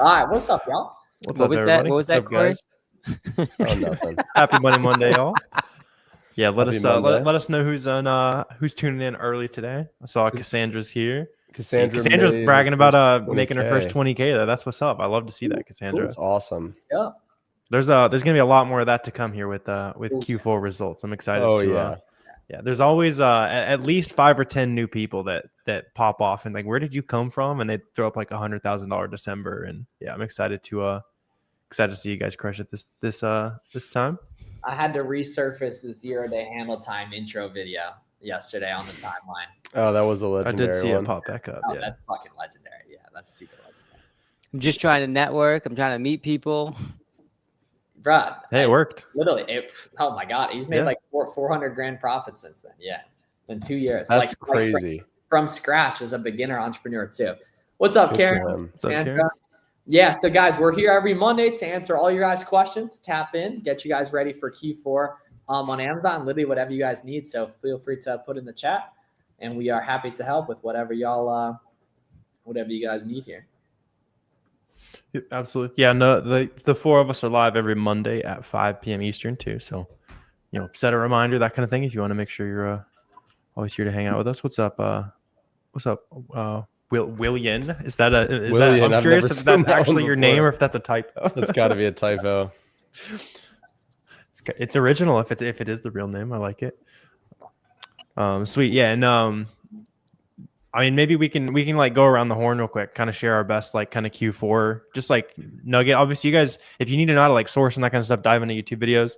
All right, what's up, y'all? What's What up, was that? everybody? What was that, Corey? Oh, nothing. Happy Monday, y'all. Yeah, let Happy us Monday. let us know who's tuning in early today. I saw Cassandra's here. Cassandra's made bragging about making her 20K. first 20K there. That's what's up. I love to see that, Cassandra. That's awesome. Yeah. There's gonna be a lot more of that to come here with Q4 results. I'm excited there's always at least 5 or 10 new people that pop off and like, where did you come from? And they throw up like $100,000 December. And yeah, I'm excited to see you guys crush it this time. I had to resurface the 0-day handle time intro video yesterday on the timeline. Oh, that was a legendary I did see one. it pop back up. Oh, yeah, that's fucking legendary. Yeah, that's super legendary. I'm just trying to network. I'm trying to meet people. Bruh, hey, it worked. Literally, oh my God, he's made like 400 grand profit since then. Yeah, in 2 years. That's crazy. From scratch as a beginner entrepreneur too. What's up, Karen? What's up, Karen? Yeah, so guys, we're here every Monday to answer all your guys' questions, tap in, get you guys ready for Q4 on Amazon, literally whatever you guys need. So feel free to put in the chat, and we are happy to help with whatever y'all, whatever you guys need here. Absolutely. Yeah, no, the 4 of us are live every Monday at 5 p.m. Eastern too. So, set a reminder, that kind of thing, if you want to make sure you're always here to hang out with us. What's up? William, is that I'm curious if that's actually your name or if that's a typo. It's got to be a typo. It's original if it is the real name. I like it. Sweet. Yeah. And I mean, maybe we can like go around the horn real quick, kind of share our best like kind of Q4, just like nugget. Obviously, you guys, if you need to know how to like source and that kind of stuff, dive into YouTube videos.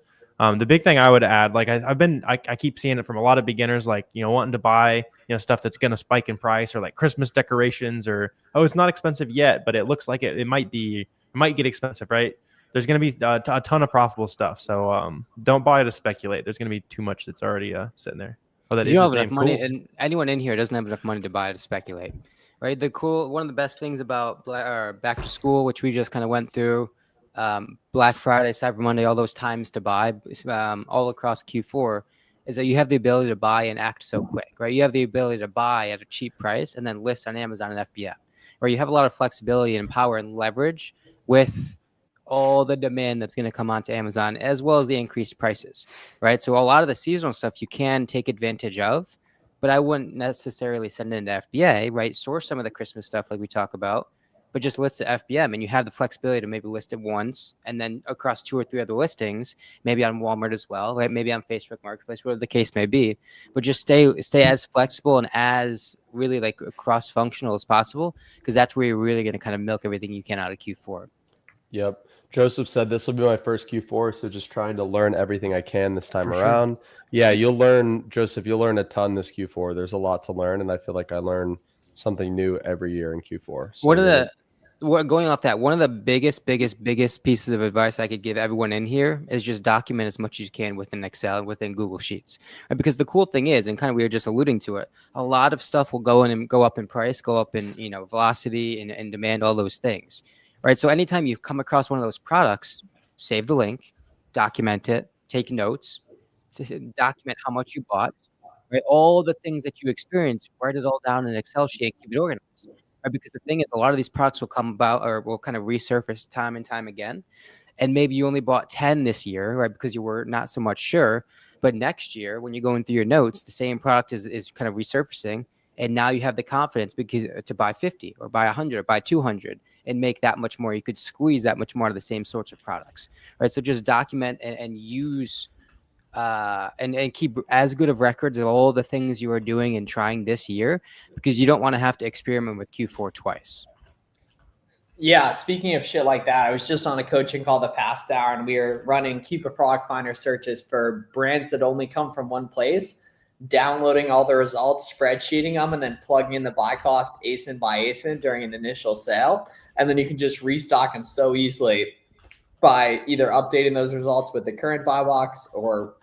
The big thing I would add, like I keep seeing it from a lot of beginners, like, wanting to buy, stuff that's going to spike in price, or like Christmas decorations, or, oh, it's not expensive yet, but it looks like it might get expensive, right? There's going to be a ton of profitable stuff. So don't buy to speculate. There's going to be too much that's already sitting there. Oh, that You is don't his have enough name. money, Cool. and anyone in here doesn't have enough money to buy to speculate, right? One of the best things about back to school, which we just kind of went through, Black Friday, Cyber Monday, all those times to buy, all across Q4, is that you have the ability to buy and act so quick, right? You have the ability to buy at a cheap price and then list on Amazon and FBA, where you have a lot of flexibility and power and leverage with all the demand that's going to come onto Amazon, as well as the increased prices, right? So a lot of the seasonal stuff you can take advantage of, but I wouldn't necessarily send it into FBA, right? Source some of the Christmas stuff like we talk about, but just list it FBM, and you have the flexibility to maybe list it once and then across 2 or 3 other listings, maybe on Walmart as well, right? Maybe on Facebook Marketplace, whatever the case may be. But just stay as flexible and as really like cross-functional as possible, because that's where you're really going to kind of milk everything you can out of Q4. Yep. Joseph said this will be my first Q4, so just trying to learn everything I can this time around. Sure. Yeah, you'll learn, Joseph, you'll learn a ton this Q4. There's a lot to learn, and I feel like I learn something new every year in Q4. So going off that, one of the biggest pieces of advice I could give everyone in here is just document as much as you can within Excel and within Google Sheets. Right? Because the cool thing is, and kind of we were just alluding to it, a lot of stuff will go up in price, go up in velocity and demand, all those things. Right. So anytime you come across one of those products, save the link, document it, take notes, document how much you bought, right? All the things that you experienced, write it all down in an Excel sheet and keep it organized. Right? Because the thing is, a lot of these products will come about or will kind of resurface time and time again. And maybe you only bought 10 this year, right? Because you were not so much sure. But next year, when you're going through your notes, the same product is kind of resurfacing. And now you have the confidence to buy 50 or buy 100 or buy 200 and make that much more. You could squeeze that much more out of the same sorts of products, right? So just document and use and keep as good of records of all the things you are doing and trying this year, because you don't want to have to experiment with Q4 twice. Yeah, speaking of shit like that, I was just on a coaching call the past hour, and we were running Keep a Product Finder searches for brands that only come from one place, downloading all the results, spreadsheeting them, and then plugging in the buy cost ASIN by ASIN during an initial sale. And then you can just restock them so easily by either updating those results with the current buy box or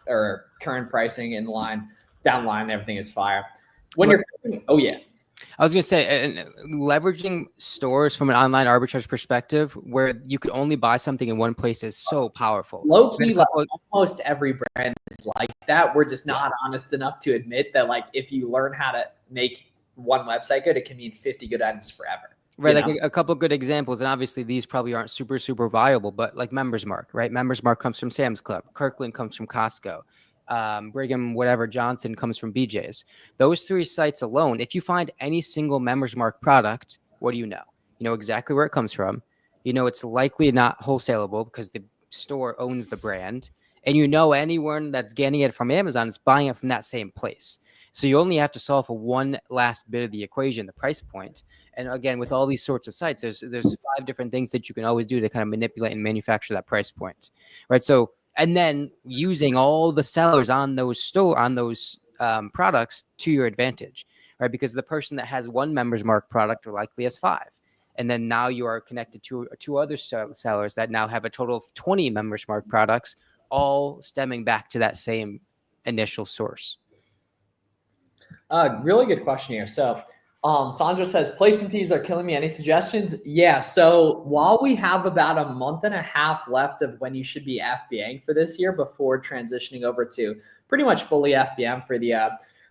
current pricing in line, down line, everything is fire. When you're, oh yeah. I was going to say, and leveraging stores from an online arbitrage perspective, where you could only buy something in one place, is so powerful. Low key, like almost every brand is like that. We're just not honest enough to admit that, like, if you learn how to make one website good, it can mean 50 good items forever. Right, like a couple good examples, and obviously these probably aren't super viable, but like Members Mark, right? Members Mark comes from Sam's Club, Kirkland comes from Costco, Brigham whatever Johnson comes from BJ's. Those 3 sites alone, if you find any single Members Mark product, what do you know? You know exactly where it comes from. You know it's likely not wholesalable because the store owns the brand, and you know anyone that's getting it from Amazon is buying it from that same place. So you only have to solve for one last bit of the equation, the price point. And again, with all these sorts of sites, there's 5 different things that you can always do to kind of manipulate and manufacture that price point, right? So, and then using all the sellers on those products to your advantage, right? Because the person that has 1 Members Mark product likely has 5. And then now you are connected to 2 other sellers that now have a total of 20 Members Mark products, all stemming back to that same initial source. Really good question here. So Sandra says, placement fees are killing me. Any suggestions? Yeah. So while we have about a month and a half left of when you should be FBAing for this year before transitioning over to pretty much fully FBM for the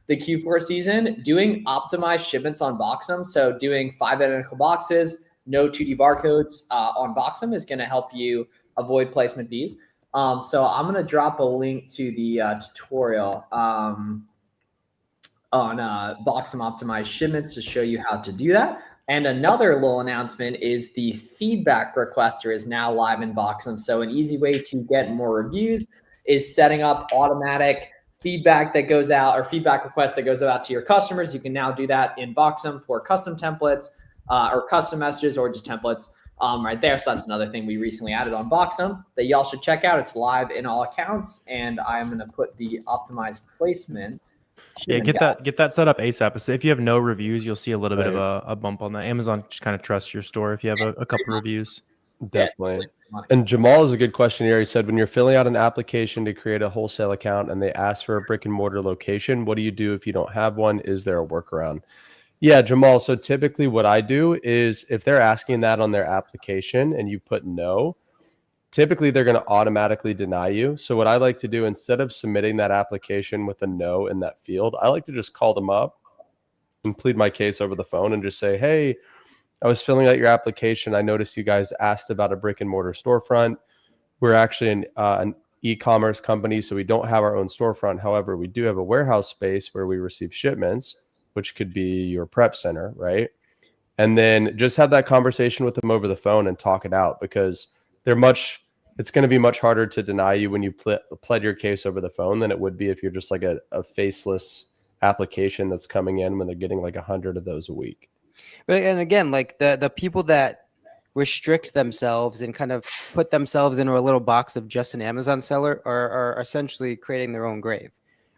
Q4 season, doing optimized shipments on Boxem. So doing 5 identical boxes, no 2D barcodes on Boxem is going to help you avoid placement fees. So I'm going to drop a link to the tutorial on Boxem optimized shipments to show you how to do that. And another little announcement is the feedback requester is now live in Boxem. So an easy way to get more reviews is setting up automatic feedback that goes out, or feedback request that goes out to your customers. You can now do that in Boxem for custom templates or custom messages or just templates right there. So that's another thing we recently added on Boxem that y'all should check out. It's live in all accounts, and I'm going to put the optimized placement. Yeah, get that set up ASAP. So if you have no reviews, you'll see a little bit of a bump on that. Amazon just kind of trusts your store if you have a couple reviews. Definitely. And Jamal is a good question here. He said, when you're filling out an application to create a wholesale account and they ask for a brick and mortar location, what do you do if you don't have one? Is there a workaround? Yeah, Jamal. So typically what I do is if they're asking that on their application and you put no, typically they're going to automatically deny you. So what I like to do, instead of submitting that application with a no in that field, I like to just call them up and plead my case over the phone and just say, hey, I was filling out your application. I noticed you guys asked about a brick and mortar storefront. We're actually an e-commerce company, so we don't have our own storefront. However, we do have a warehouse space where we receive shipments, which could be your prep center, right? And then just have that conversation with them over the phone and talk it out, because it's going to be much harder to deny you when you pled your case over the phone than it would be if you're just like a faceless application that's coming in when they're getting like 100 of those a week. But and again, like the people that restrict themselves and kind of put themselves into a little box of just an Amazon seller are essentially creating their own grave,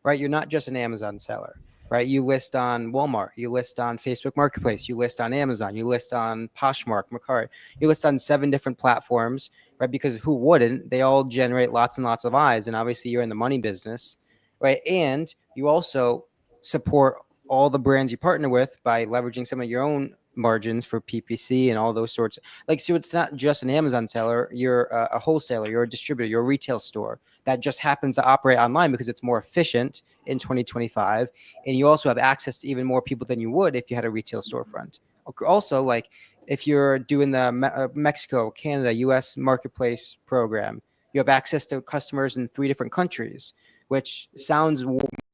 right? You're not just an Amazon seller, right? You list on Walmart, you list on Facebook Marketplace, you list on Amazon, you list on Poshmark, Mercari, you list on 7 different platforms, right? Because who wouldn't? They all generate lots and lots of eyes, and obviously you're in the money business, right? And you also support all the brands you partner with by leveraging some of your own margins for PPC and all those sorts. Like, so it's not just an Amazon seller. You're a wholesaler, you're a distributor, you're a retail store that just happens to operate online because it's more efficient in 2025. And you also have access to even more people than you would if you had a retail storefront. Also, like if you're doing the Mexico, Canada, US marketplace program, you have access to customers in 3 different countries, which sounds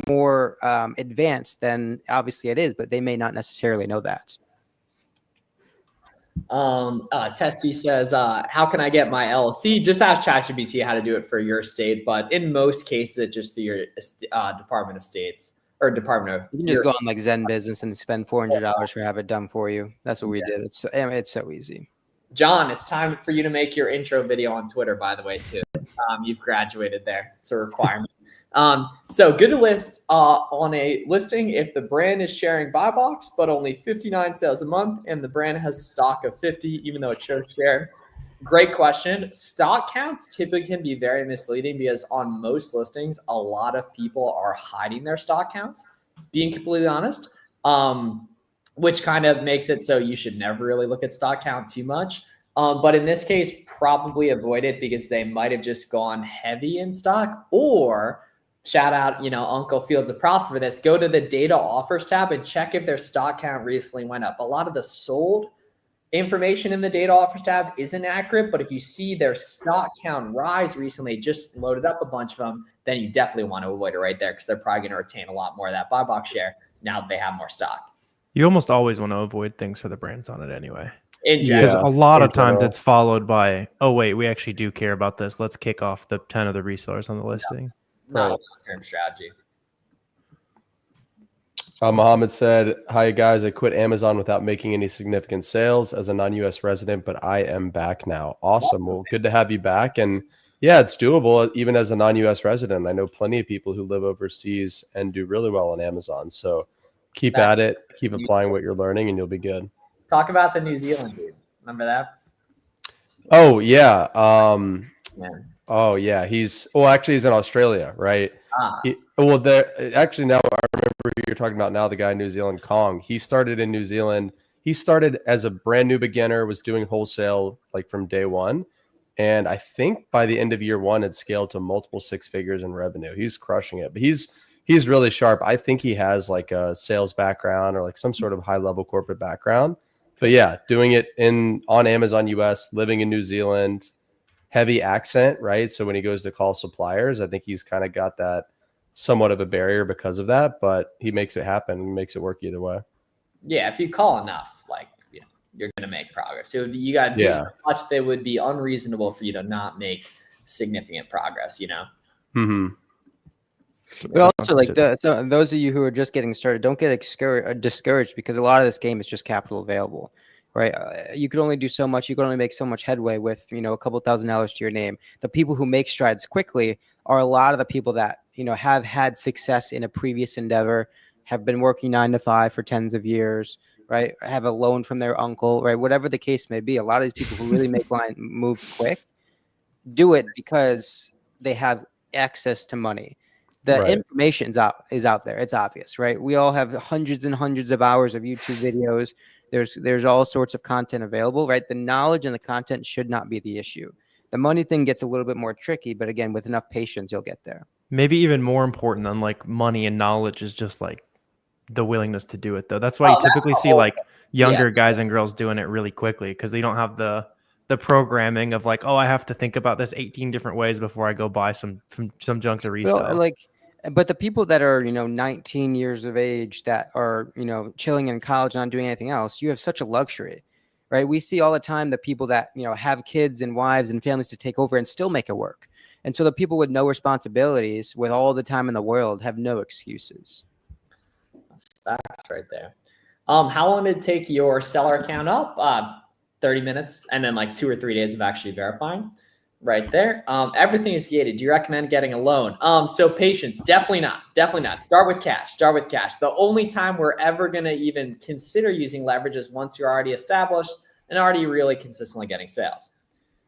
more advanced than obviously it is, but they may not necessarily know that. Testy says, how can I get my LLC? Just ask ChatGPT how to do it for your state, but in most cases, it's just your Department of States or Department of. You can just go on like Zen Business and spend $400 for have it done for you. That's what we did. It's so easy. John, it's time for you to make your intro video on Twitter, by the way, too. You've graduated there. It's a requirement. So good to list on a listing if the brand is sharing buy box, but only 59 sales a month, and the brand has a stock of 50, even though it shows share. Great question. Stock counts typically can be very misleading because on most listings, a lot of people are hiding their stock counts, being completely honest, which kind of makes it so you should never really look at stock count too much. But in this case, probably avoid it because they might have just gone heavy in stock, or shout out, Uncle Fields of Profit for this. Go to the data offers tab and check if their stock count recently went up. A lot of the sold information in the data offers tab isn't accurate, but if you see their stock count rise recently, just loaded up a bunch of them, then you definitely want to avoid it right there because they're probably going to retain a lot more of that buy box share now that they have more stock. You almost always want to avoid things for the brands on it anyway. In Because general. a lot in of times general. it's followed by, oh, wait, we actually do care about this. Let's kick off the 10 of the resellers on the listing. Not a Right. long-term strategy. Mohammed said, "Hi guys, I quit Amazon without making any significant sales as a non-US resident, but I am back now." Awesome. Well, good to have you back. And yeah, it's doable even as a non-US resident. I know plenty of people who live overseas and do really well on Amazon. So keep at it, keep applying what you're learning, and you'll be good. Talk about the New Zealand dude. Remember that? Oh yeah. Yeah. Oh yeah. He's in Australia, right? Ah, Actually now I remember who you're talking about now, the guy in New Zealand, Kong. He started in New Zealand. He started as a brand new beginner, was doing wholesale like from day one. And I think by the end of year one, it scaled to multiple six figures in revenue. He's crushing it. But he's really sharp. I think he has like a sales background or like some sort of high level corporate background. But yeah, doing it on Amazon US, living in New Zealand, heavy accent, right? So when he goes to call suppliers, I think he's kind of got that somewhat of a barrier because of that, but he makes it happen. He makes it work either way. yeah. If you call enough, like, you know, you're going to make progress. It would be, you got to do so much that it would be unreasonable for you to not make significant progress, you know? Mm-hmm. But also, like so those of you who are just getting started, don't get discouraged because a lot of this game is just capital available, right? You could only do so much. You can only make so much headway with, you know, a couple $1,000s to your name. The people who make strides quickly are a lot of the people that, you know, have had success in a previous endeavor, have been working 9 to 5 for tens of years, right? Have a loan from their uncle, right? Whatever the case may be, a lot of these people who really make line moves quick do it because they have access to money. The information is out there. It's obvious, right? We all have hundreds and hundreds of hours of YouTube videos. There's all sorts of content available, right? The knowledge and the content should not be the issue. The money thing gets a little bit more tricky, but again, with enough patience, you'll get there. Maybe even more important than like money and knowledge is just like the willingness to do it, though. That's why you typically see like younger guys and girls doing it really quickly because they don't have the programming of like, oh, I have to think about this 18 different ways before I go buy some junk to resell. Well, but the people that are, you know, 19 years of age that are, you know, chilling in college, not doing anything else, you have such a luxury, right? We see all the time the people that, you know, have kids and wives and families to take over and still make it work. And so the people with no responsibilities, with all the time in the world, have no excuses. That's facts right there. How long did it take your seller account up? 30 minutes, and then like 2 or 3 days of actually verifying. Right there. Everything is gated. Do you recommend getting a loan? So patience, definitely not. Start with cash. The only time we're ever going to even consider using leverage is once you're already established and already really consistently getting sales,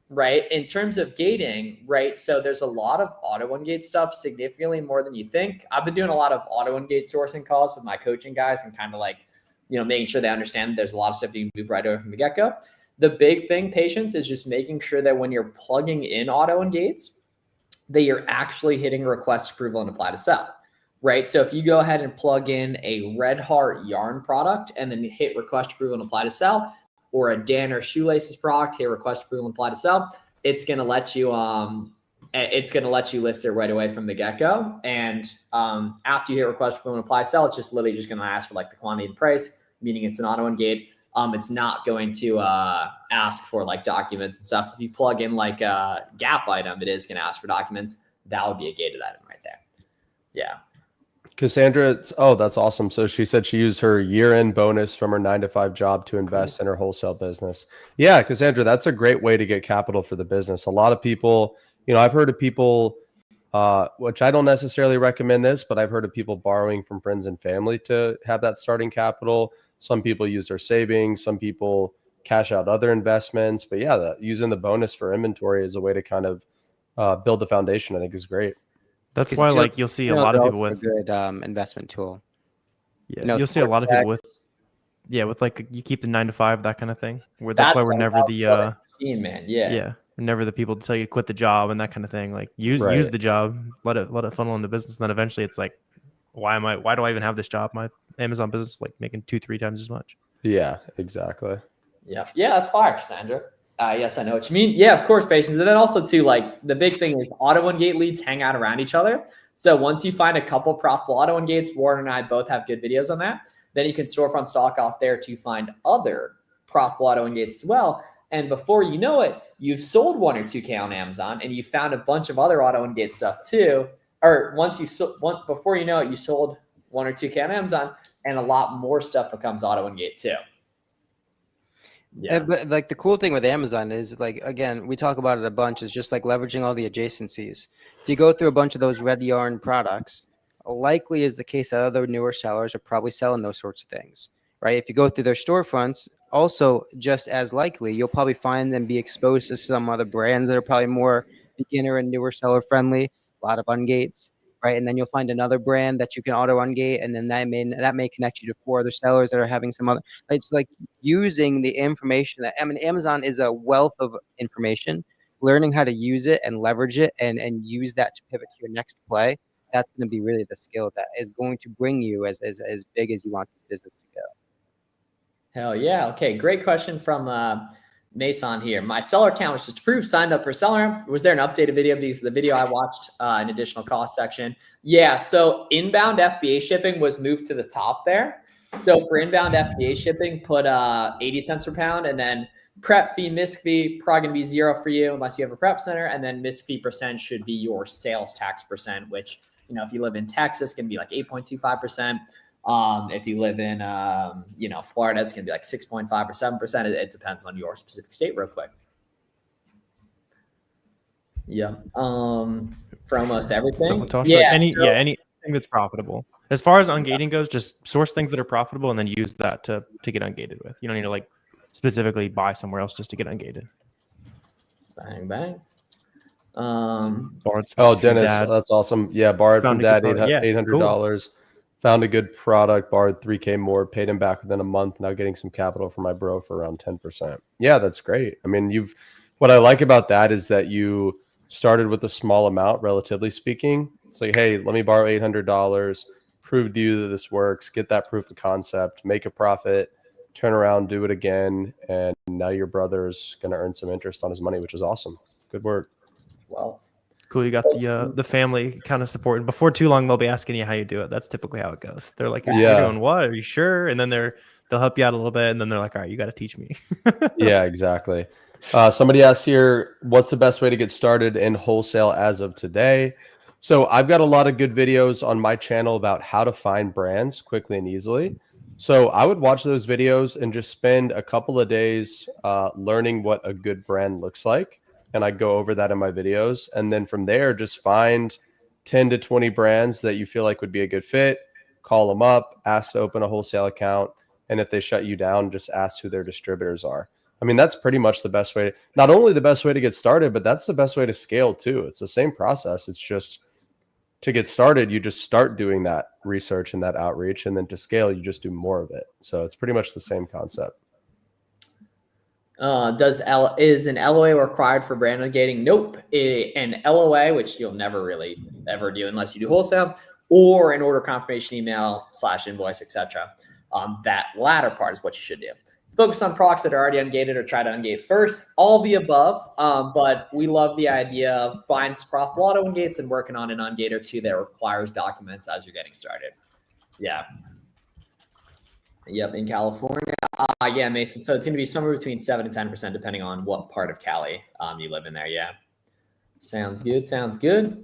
right? In terms of gating, right? So there's a lot of auto ungate stuff, significantly more than you think. I've been doing a lot of auto ungate sourcing calls with my coaching guys and kind of like, you know, making sure they understand that there's a lot of stuff you can move right over from the get-go. The big thing, patience, is just making sure that when you're plugging in auto engates, that you're actually hitting request approval and apply to sell, right? So if you go ahead and plug in a Red Heart yarn product and then hit request approval and apply to sell, or a Dan or shoelaces product, hit request approval and apply to sell, it's gonna let you list it right away from the get-go. And after you hit request approval and apply to sell, it's just literally just gonna ask for like the quantity and price, meaning it's an auto engate. It's not going to ask for like documents and stuff. If you plug in like a Gap item, it is going to ask for documents. That would be a gated item right there. Yeah. Cassandra, that's awesome. So she said she used her year-end bonus from her 9-to-5 job to invest in her wholesale business. Yeah, Cassandra, that's a great way to get capital for the business. A lot of people, you know, I've heard of people, which I don't necessarily recommend this, but I've heard of people borrowing from friends and family to have that starting capital. Some people use their savings. Some people cash out other investments. But yeah, using the bonus for inventory as a way to kind of build the foundation, I think is great. That's why, like, you'll see a lot of people with a good investment tool. Yeah, You know, you'll see a lot of people with Sports with like you keep the 9-to-5, that kind of thing. That's why we're never the man. we're never the people to tell you to quit the job and that kind of thing. Like use the job, let it funnel into business, and then eventually it's like, why do I even have this job? My Amazon business is like making 2-3 times as much. Yeah, exactly. Yeah, that's fire, Cassandra. Yes, I know what you mean. Yeah, of course, patience. And then also too, like the big thing is auto ungate leads hang out around each other. So once you find a couple profitable auto ungates, Warren and I both have good videos on that. Then you can storefront stock off there to find other profitable auto ungates as well. And before you know it, you've sold 1 or 2K on Amazon, and you found a bunch of other auto ungate stuff too. Or before you know it, you sold 1 or 2K on Amazon, and a lot more stuff becomes auto ungate too. Yeah. But like the cool thing with Amazon is, like, again, we talk about it a bunch, is just like leveraging all the adjacencies. If you go through a bunch of those red yarn products, likely is the case that other newer sellers are probably selling those sorts of things, right? If you go through their storefronts, also just as likely, you'll probably find them be exposed to some other brands that are probably more beginner and newer seller friendly, a lot of ungates, right? And then you'll find another brand that you can auto ungate, and then that may connect you to 4 other sellers that are having some other. It's like using the information that, I mean, Amazon is a wealth of information. Learning how to use it and leverage it and use that to pivot to your next play. That's going to be really the skill that is going to bring you as big as you want the business to go. Hell yeah. Okay, great question from Mason here. My seller account was just approved, signed up for seller. Was there an updated video? Because the video I watched, an additional cost section. Yeah, so inbound FBA shipping was moved to the top there. So for inbound FBA shipping, put 80 cents per pound, and then prep fee, misc fee, probably going to be 0 for you unless you have a prep center, and then misc fee percent should be your sales tax percent, which, you know, if you live in Texas, can be like 8.25%. If you live in, Florida, it's going to be like 6.5 or 7%. It depends on your specific state real quick. Yeah. For almost everything. Anything that's profitable. As far as ungating goes, just source things that are profitable and then use that to get ungated with. You don't need to like specifically buy somewhere else just to get ungated. Bang, bang. Dennis, that's awesome. Yeah, borrowed from dad $800. Cool. Found a good product, borrowed 3K more, paid him back within a month. Now getting some capital from my bro for around 10%. Yeah, that's great. I mean, what I like about that is that you started with a small amount, relatively speaking. It's like, hey, let me borrow $800, prove to you that this works, get that proof of concept, make a profit, turn around, do it again, and now your brother's going to earn some interest on his money, which is awesome. Good work. Well, cool. You got the family kind of support. And before too long, they'll be asking you how you do it. That's typically how it goes. They're like, you're doing what? Are you sure? And then they'll help you out a little bit. And then they're like, all right, you got to teach me. Yeah, exactly. Somebody asked here, what's the best way to get started in wholesale as of today? So I've got a lot of good videos on my channel about how to find brands quickly and easily. So I would watch those videos and just spend a couple of days learning what a good brand looks like. And I go over that in my videos. And then from there, just find 10 to 20 brands that you feel like would be a good fit, call them up, ask to open a wholesale account. And if they shut you down, just ask who their distributors are. I mean, that's pretty much the best way, not only the best way to get started, but that's the best way to scale too. It's the same process. It's just to get started, you just start doing that research and that outreach. And then to scale, you just do more of it. So it's pretty much the same concept. Is an LOA required for brand ungating? Nope. An LOA, which you'll never really ever do unless you do wholesale, or an order confirmation email / invoice, etc. That latter part is what you should do. Focus on products that are already ungated or try to ungate first. All the above. But we love the idea of buying profitable auto ungates and working on an ungate or two that requires documents as you're getting started. Yeah. Yep, in California. Yeah, Mason. So it's going to be somewhere between 7 and 10%, depending on what part of Cali you live in there. Yeah. Sounds good. Sounds good.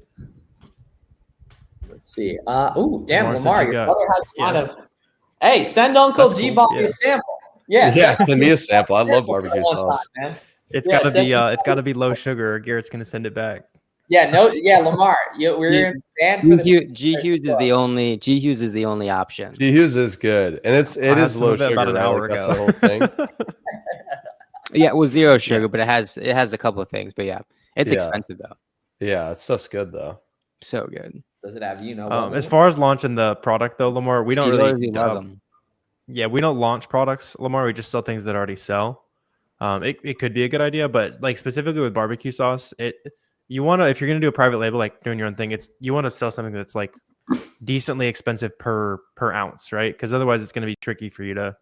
Let's see. Damn, Lamar, your brother has a lot of. Hey, send Uncle G Bobby a sample. Yeah, send me a sample. I love barbecue sauce. It's got to be low sugar, or Garrett's going to send it back. Yeah, Lamar, we're banned for the G Hughes is the only option. G Hughes is good, and it is low sugar. About an hour ago. That's the whole thing. Yeah, it was 0 sugar, but it has a couple of things. But yeah, it's expensive though. Yeah, that stuff's good though. So good. Does it have as far as launching the product though, Lamar, we don't really love them. Yeah, we don't launch products, Lamar. We just sell things that already sell. It could be a good idea, but like specifically with barbecue sauce, you want to, if you're going to do a private label, like doing your own thing, you want to sell something that's like decently expensive per ounce, right? Because otherwise it's going to be tricky for you to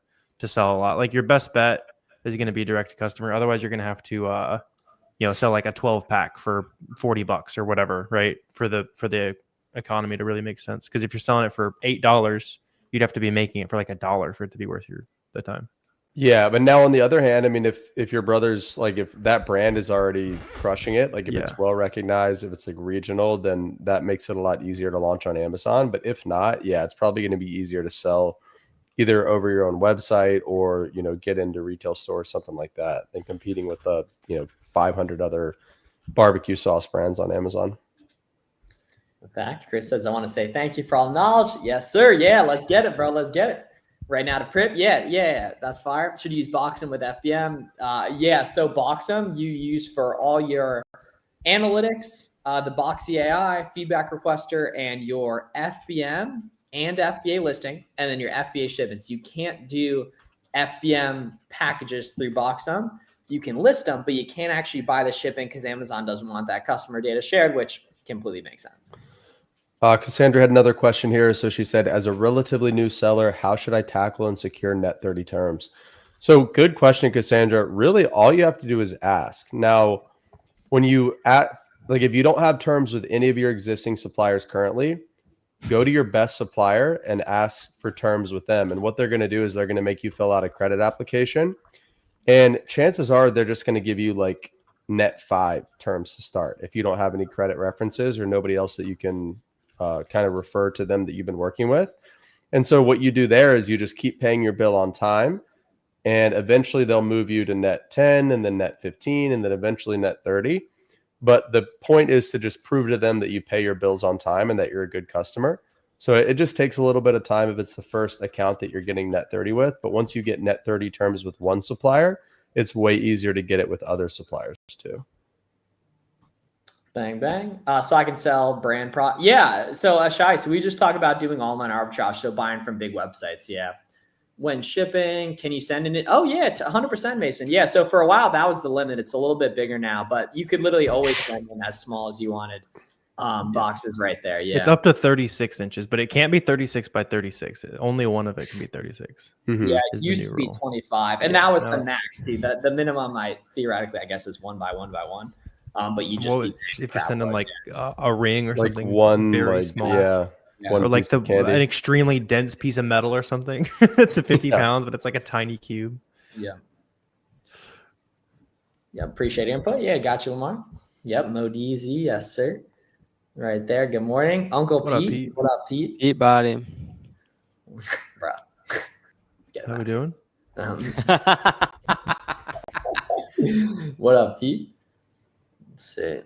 sell a lot. Like your best bet is going to be direct to customer. Otherwise, you're going to have to, sell like a 12 pack for $40 or whatever, right? For the economy to really make sense. Because if you're selling it for $8, you'd have to be making it for like $1 for it to be worth the time. Yeah, but now on the other hand, I mean, if your brother's like, if that brand is already crushing it, like if it's well recognized, if it's like regional, then that makes it a lot easier to launch on Amazon. But if not, yeah, it's probably going to be easier to sell either over your own website or, get into retail stores, something like that, than competing with the, 500 other barbecue sauce brands on Amazon. In fact, Chris says, I want to say thank you for all the knowledge. Yes, sir. Yeah, let's get it, bro. Let's get it. Right now to Prip. Yeah. That's fire. Should use Boxem with FBM. So Boxem you use for all your analytics, the Boxy AI, feedback requester, and your FBM and FBA listing, and then your FBA shipments. You can't do FBM packages through Boxem. You can list them, but you can't actually buy the shipping because Amazon doesn't want that customer data shared, which completely makes sense. Cassandra had another question here. So she said, as a relatively new seller, how should I tackle and secure net 30 terms? So good question, Cassandra. Really, all you have to do is ask. Now, when if you don't have terms with any of your existing suppliers currently, go to your best supplier and ask for terms with them. And what they're going to do is they're going to make you fill out a credit application. And chances are they're just going to give you like net 5 terms to start if you don't have any credit references or nobody else that you can kind of refer to them that you've been working with. And so what you do there is you just keep paying your bill on time, and eventually they'll move you to net 10 and then net 15 and then eventually net 30. But the point is to just prove to them that you pay your bills on time and that you're a good customer. So it just takes a little bit of time if it's the first account that you're getting net 30 with. But once you get net 30 terms with one supplier, it's way easier to get it with other suppliers too. Bang, bang. So I can sell brand Yeah. So Shai, so we just talked about doing online arbitrage. So buying from big websites. Yeah. When shipping, can you send in it? Oh yeah, it's 100% Mason. Yeah. So for a while that was the limit. It's a little bit bigger now, but you could literally always send in as small as you wanted. Boxes right there. Yeah. It's up to 36 inches, but it can't be 36 by 36. Only one of it can be 36. Mm-hmm. Yeah. It used to be 25. And that was the max, too. The minimum theoretically, I guess, is 1 by 1 by 1. But you just if you're sending like a ring or like something, one very small. Yeah. Or like an extremely dense piece of metal or something. It's a 50 pounds, but it's like a tiny cube. Yeah. Yeah. Appreciate your input. Yeah. Got you, Lamar. Yep. Modizy. Yes, sir. Right there. Good morning. Uncle Pete. What up, Pete? Pete body. Bro. How we doing? What up, Pete? Let's see.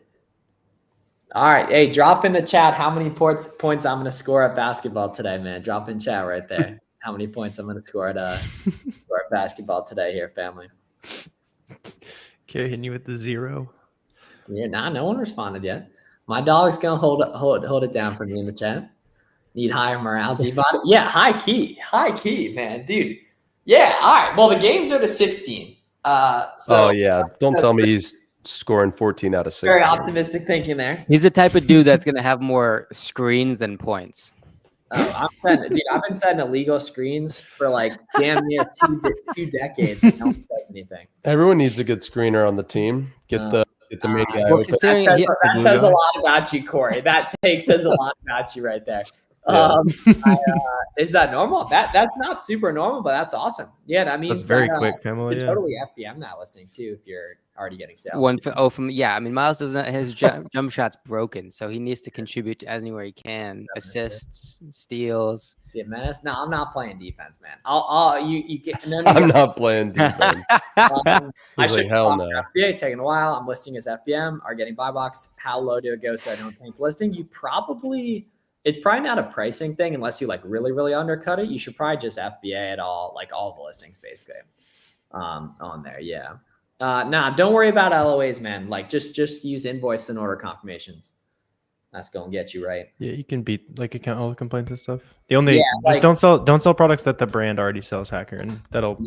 All right. Hey, drop in the chat how many points I'm going to score at basketball today, man. Drop in chat right there. How many points I'm going to score at basketball today here, family. Okay, hitting you with the 0. Yeah, no one responded yet. My dog's going to hold it down for me in the chat. Need higher morale, G-Bot. Yeah, high key, man. Dude. Yeah, all right. Well, the games are to 16. Oh, yeah. Don't tell me he's scoring 14 out of 16. Very optimistic thinking there. He's the type of dude that's going to have more screens than points. Oh, I've been setting illegal screens for like damn near two decades. And no one says anything. Everyone needs a good screener on the team. Get the media well, open. That says a lot about you, Corey. That take says a lot about you right there. Yeah. Is that normal? That's not super normal, but that's awesome. Yeah, that means that's very quick, Pamela. You yeah. totally FBM that listing too if you're already getting sales. I mean, Miles doesn't. His jump shot's broken, so he needs to contribute anywhere he can. Assists, steals. Yeah, menace. No, I'm not playing defense, man. You get. No, I'm not playing defense. I should hell no. FBA taking a while. I'm listing as FBM. Are getting buy box. How low do it go so I don't tank listing? It's probably not a pricing thing unless you like really, really undercut it. You should probably just FBA at all, like all the listings basically on there. Yeah. Don't worry about LOAs, man. Like just use invoice and order confirmations. That's going to get you right. Yeah, you can beat like account all the complaints and stuff. The only don't sell products that the brand already sells, hacker, and that'll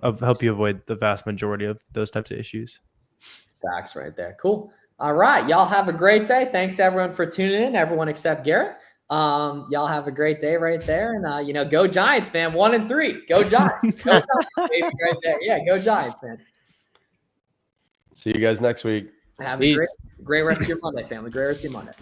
help you avoid the vast majority of those types of issues. Facts right there. Cool. All right, y'all have a great day. Thanks everyone for tuning in. Everyone except Garrett. Y'all have a great day right there. And, go Giants, man. 1-3. Go Giants. Go Giants, baby, right there. Yeah, go Giants, man. See you guys next week. Have Peace. a great rest of your Monday, family. Great rest of your Monday.